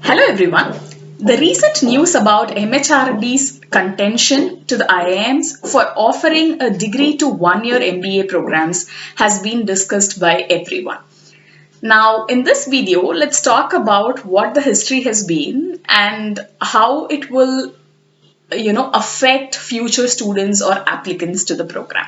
Hello everyone. The recent news about MHRD's contention to the IIMs for offering a degree to one-year MBA programs has been discussed by everyone. Now, in this video, let's talk about what the history has been and how it will, affect future students or applicants to the program.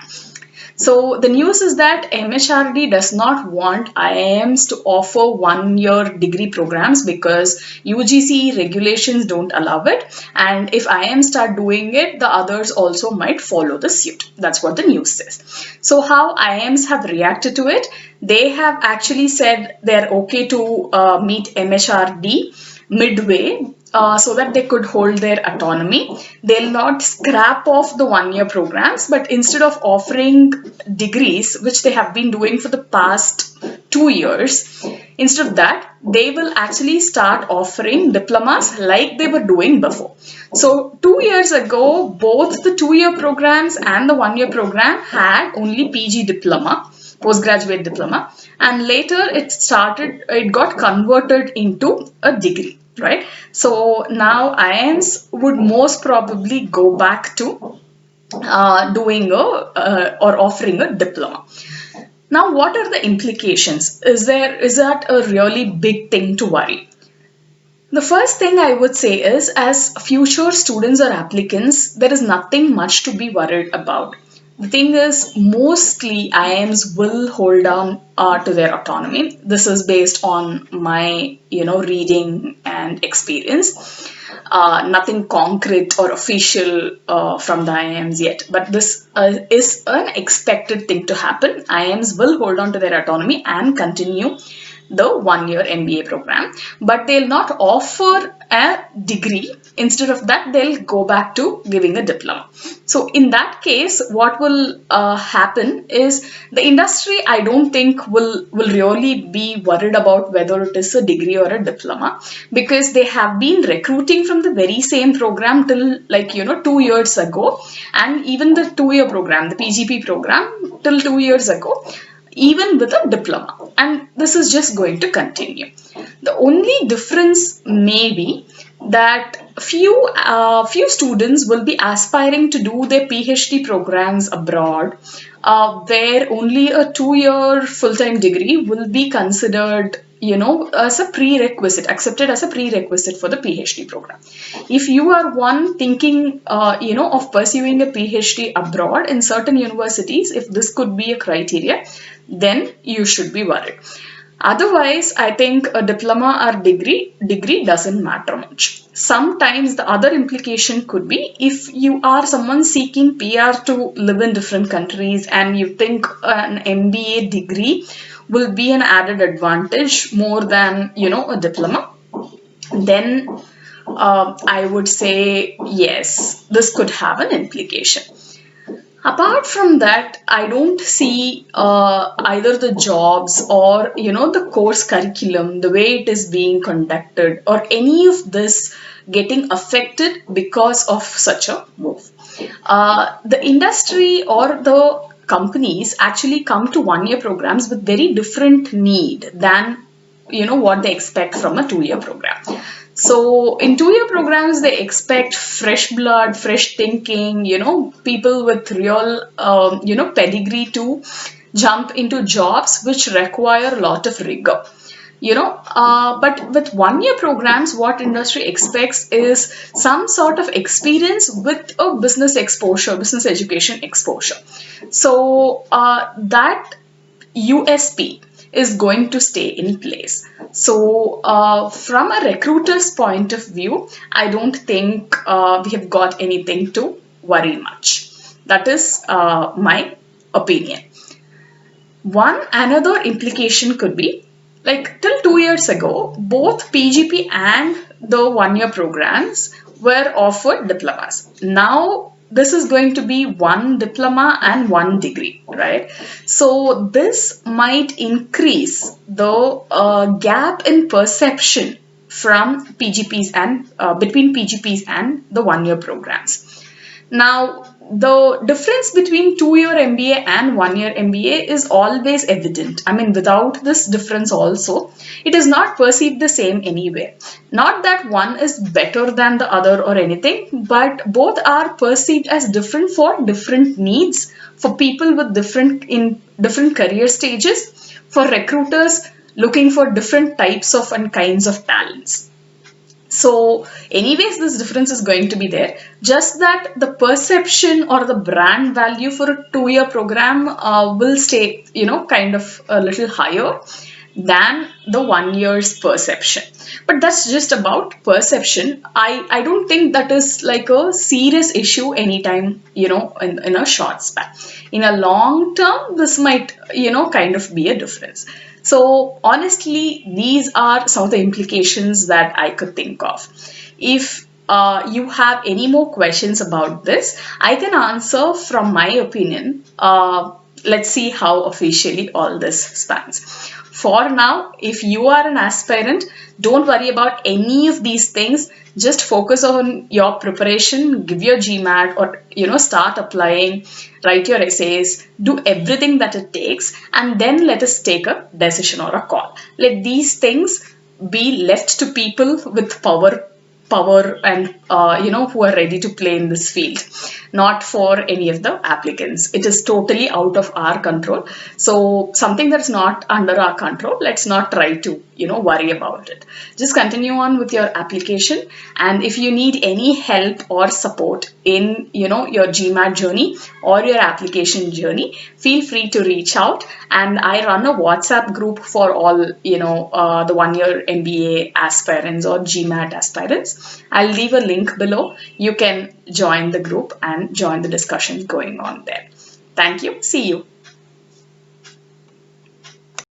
So the news is that MHRD does not want IIMs to offer one-year degree programs because UGC regulations don't allow it. And if IIMs start doing it, the others also might follow the suit. That's what the news says. So how IIMs have reacted to it? They have actually said they're okay to meet MHRD midway so that they could hold their autonomy. They'll not scrap off the one-year programs, but instead of offering degrees, which they have been doing for the past 2 years, instead of that, they will actually start offering diplomas like they were doing before. So 2 years ago, both the 2-year programs and the one-year program had only PG diploma, postgraduate diploma, and later it got converted into a degree. Right? So now IIMs would most probably go back to doing or offering a diploma. Now, what are the implications? Is that a really big thing to worry? The first thing I would say is, as future students or applicants, there is nothing much to be worried about. The thing is, mostly IIMs will hold on to their autonomy. This is based on my, reading and experience. Nothing concrete or official from the IIMs yet, but this is an expected thing to happen. IIMs will hold on to their autonomy and continue the one-year MBA program, but they'll not offer a degree. Instead of that, they'll go back to giving a diploma. So in that case, what will happen is the industry, I don't think will really be worried about whether it is a degree or a diploma, because they have been recruiting from the very same program till 2 years ago, and even the 2-year program, the PGP program, till 2 years ago, even with a diploma, and this is just going to continue. The only difference may be that few students will be aspiring to do their PhD programs abroad, where only a 2-year full-time degree will be considered as a prerequisite, accepted as a prerequisite for the PhD program. If you are one thinking of pursuing a PhD abroad in certain universities, if this could be a criteria, then you should be worried. Otherwise, I think a diploma or degree doesn't matter much. Sometimes the other implication could be, if you are someone seeking PR to live in different countries and you think an MBA degree will be an added advantage more than a diploma, then I would say yes, this could have an implication. Apart from that, I don't see either the jobs or the course curriculum, the way it is being conducted, or any of this getting affected because of such a move. The industry or the companies actually come to one-year programs with very different need than what they expect from a 2-year program. So in 2-year programs, they expect fresh blood, fresh thinking, people with real, pedigree to jump into jobs which require a lot of rigor. But with 1-year programs, what industry expects is some sort of experience with a business exposure, business education exposure. So that USP is going to stay in place. So from a recruiter's point of view, I don't think we have got anything to worry much. That is my opinion. Another implication could be, like, till 2 years ago, both PGP and the 1-year programs were offered diplomas. Now this is going to be one diploma and one degree, right? So this might increase the gap in perception from PGPs and between PGPs and the 1-year programs. Now, the difference between 2-year MBA and 1-year MBA is always evident. I mean, without this difference also, it is not perceived the same anywhere. Not that one is better than the other or anything, but both are perceived as different for different needs, for people with different career stages, for recruiters looking for different types of and kinds of talents. So anyways, this difference is going to be there. Just that the perception or the brand value for a 2-year program will stay, kind of a little higher than the 1 year's perception. But that's just about perception. I don't think that is like a serious issue anytime, in a short span. In a long term, this might, kind of be a difference. So honestly, these are some of the implications that I could think of. If you have any more questions about this, I can answer from my opinion. Let's see how officially all this spans. For now, if you are an aspirant, don't worry about any of these things. Just focus on your preparation, give your GMAT, or start applying, write your essays, do everything that it takes, and then let us take a decision or a call. Let these things be left to people with power and who are ready to play in this field, not for any of the applicants. It is totally out of our control. So something that's not under our control, let's not try to worry about it. Just continue on with your application, and if you need any help or support in your GMAT journey or your application journey, feel free to reach out. And I run a WhatsApp group for all the 1-year MBA aspirants or GMAT aspirants. I'll leave a link below. You can join the group and join the discussion going on there. Thank you. See you.